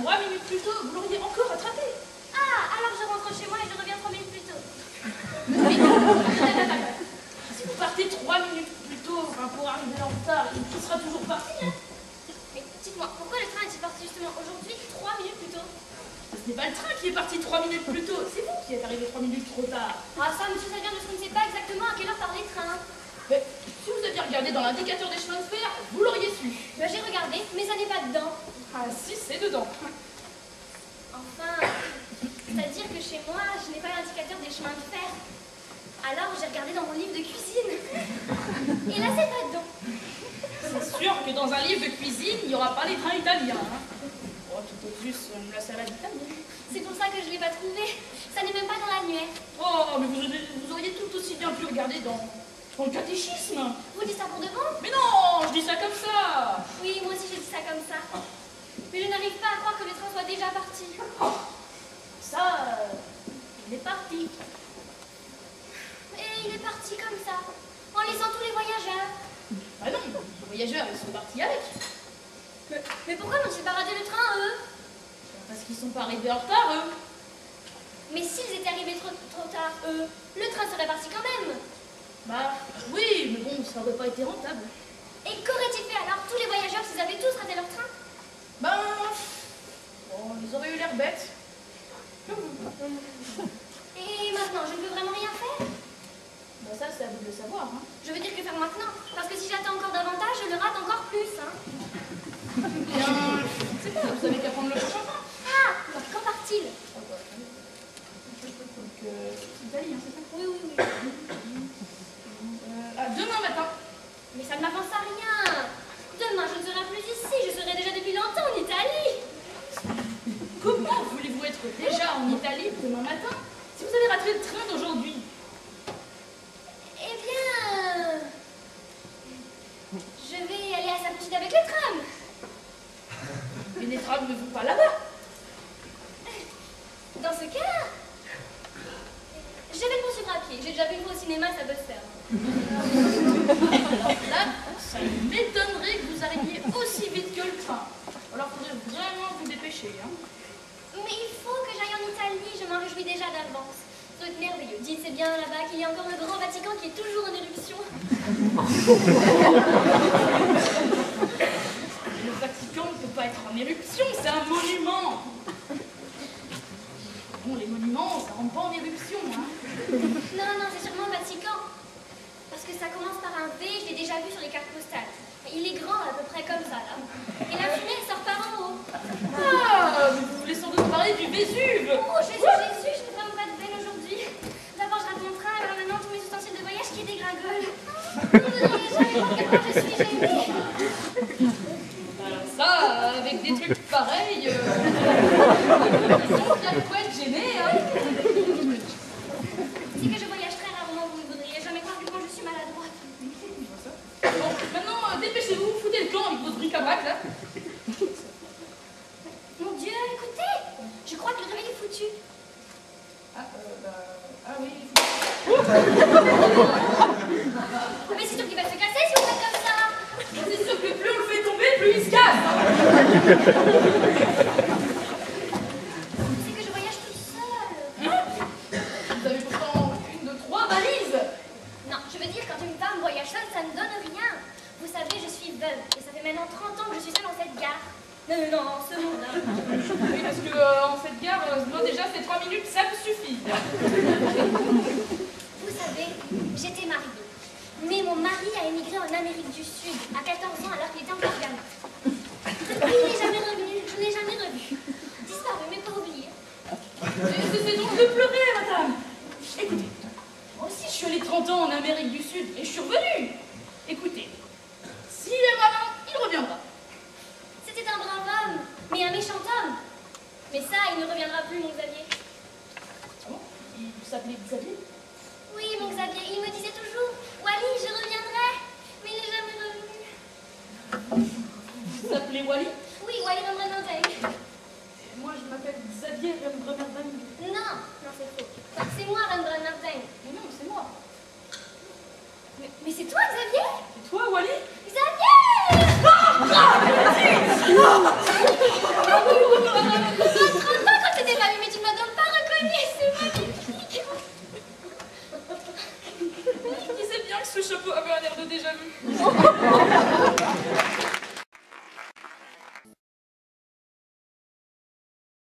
3 minutes plus tôt, vous l'auriez encore attrapé. Ah, alors je rentre chez moi et je reviens 3 minutes plus tôt. Mais si vous partez 3 minutes plus tôt pour arriver en retard, il sera toujours parti. Hein. Mais dites-moi, pourquoi le train est-il parti justement aujourd'hui 3 minutes plus tôt? Ce n'est pas le train qui est parti 3 minutes plus tôt, c'est vous qui êtes arrivé 3 minutes trop tard. Ah ça, monsieur, ça vient de ce qu'on ne sait pas exactement à quelle heure part les trains. Mais si vous aviez regardé dans l'indicateur des chemins de fer, vous l'auriez su. Ben, j'ai regardé, mais ça n'est pas dedans. Ah si, c'est dedans. Enfin, c'est-à-dire que chez moi, je n'ai pas l'indicateur des chemins de fer. Alors j'ai regardé dans mon livre de cuisine. Et là, c'est pas dedans. C'est sûr que dans un livre de cuisine, il n'y aura pas les trains italiens. Hein. Oh, tout au plus, la salade italienne. C'est pour ça que je ne l'ai pas trouvé. Ça n'est même pas dans l'annuaire. Oh, mais vous auriez tout aussi bien pu regarder dans le catéchisme. Vous dites ça pour de bon? Mais non, je dis ça comme ça. Oui, moi aussi je dis ça comme ça. Mais je n'arrive pas à croire que le train soit déjà parti. Ça, il est parti. Et il est parti comme ça, en laissant tous les voyageurs. Ah non, les voyageurs, ils sont partis avec. Mais pourquoi n'ont-ils pas raté le train, eux? Parce qu'ils sont pas arrivés en retard, eux. Mais s'ils étaient arrivés trop tard, eux, le train serait parti quand même. Bah oui, mais bon, ça n'aurait pas été rentable. Et qu'auraient-ils fait alors, tous les voyageurs, s'ils avaient tous raté leur train? Ben, bon, ils auraient eu l'air bêtes. Et maintenant, je ne peux vraiment rien faire? Ben ça, c'est à vous de le savoir. Hein. Je veux dire que faire maintenant, parce que si j'attends encore davantage, je le rate encore plus. Hein. Bien, c'est pas, vous avez qu'à prendre le prochain train. Ah, quand part-il? Donc, c'est Italie, hein, c'est ça? Oui, oui, oui. Demain matin. Mais ça ne m'avance à rien. Demain, je ne serai plus ici, je serai déjà depuis longtemps en Italie. Comment voulez-vous être déjà en Italie demain matin si vous avez raté le train d'aujourd'hui? Eh bien, je vais aller à Saint-Brigitte avec le tram. Mais les trams ne vont pas là-bas. Dans ce cas, je vais le poursuivre à pied. J'ai déjà vu une fois au cinéma, ça peut se faire. Alors là, ça m'étonnerait que vous arriviez aussi vite que le train. Alors il faudrait vraiment vous dépêcher. Hein. Mais il faut que j'aille en Italie, je m'en réjouis déjà d'avance. Ça doit être merveilleux. Dites, c'est bien là-bas qu'il y a encore le grand Vatican qui est toujours en éruption. Le Vatican ne peut pas être en éruption, c'est un monument. Bon, les monuments, ça rentre pas en éruption. Hein. Non, non, c'est sûrement le Vatican. Parce que ça commence par un V, je l'ai déjà vu sur les cartes postales. Il est grand, à peu près comme ça, là. Et la fumée, elle sort par en haut. Ah, mais vous voulez sans doute parler du Vésuve. Oh, Jésus, Jésus, je n'ai vraiment pas de veine aujourd'hui. D'abord, je rate mon train, alors maintenant, tous mes ustensiles de voyage qui dégringolent. Vous ne devriez jamais voir que moi, je suis gênée. Alors ça, avec des trucs pareils, on vient de quoi être gêné, hein. C'est que je voyage très rarement, vous ne voudriez jamais croire que moi, je suis maladroite. Bon, maintenant, dépêchez-vous, foutez le camp avec votre bric-à-brac, là. Mon Dieu, écoutez, je crois que le réveil est foutu. Ah oui, il faut... Mais c'est sûr qu'il va se casser si vous faites comme ça. C'est sûr que plus on le fait tomber, plus il se casse. Hein. C'est que je voyage toute seule. Hein? Vous avez pourtant une de 3 valises. Non, je veux dire, quand une femme voyage seule, ça ne donne rien. Vous savez, je suis veuve, et ça fait maintenant 30 ans que je suis seule dans cette gare. Non, non, non, en ce monde, hein. Oui, parce que en cette gare, moi déjà, ces 3 minutes, ça me suffit. Vous savez, j'étais mariée. Mais mon mari a émigré en Amérique du Sud à 14 ans alors qu'il était encore gamin. Depuis, il n'est jamais revenu, je ne l'ai jamais revu. Disparu, mais pas oublié. C'est donc de pleurer, madame. Écoutez, moi aussi, je suis allée 30 ans en Amérique du Sud et je suis revenue. Écoutez, s'il est malin, il reviendra. C'était un brave homme, mais un méchant homme. Mais ça, il ne reviendra plus, mon Xavier. Ah bon? Il s'appelait Xavier? Oui, mon Xavier, il me disait toujours « Wally, je reviendrai !» Mais il n'est jamais revenu. Vous s'appelez Wally? Oui, Wally Rembrandting. Moi, je m'appelle Xavier Rembrandting. Non, non, c'est faux. Enfin, c'est moi, Rembrandting. Mais non, c'est moi. Mais c'est toi, Xavier? C'est toi, Wally? Xavier! Ah! ans quand t'étais pas vu, mais tu ne m'as donc pas reconnu, c'est magnifique. Je disais bien que ce chapeau avait un air de déjà vu.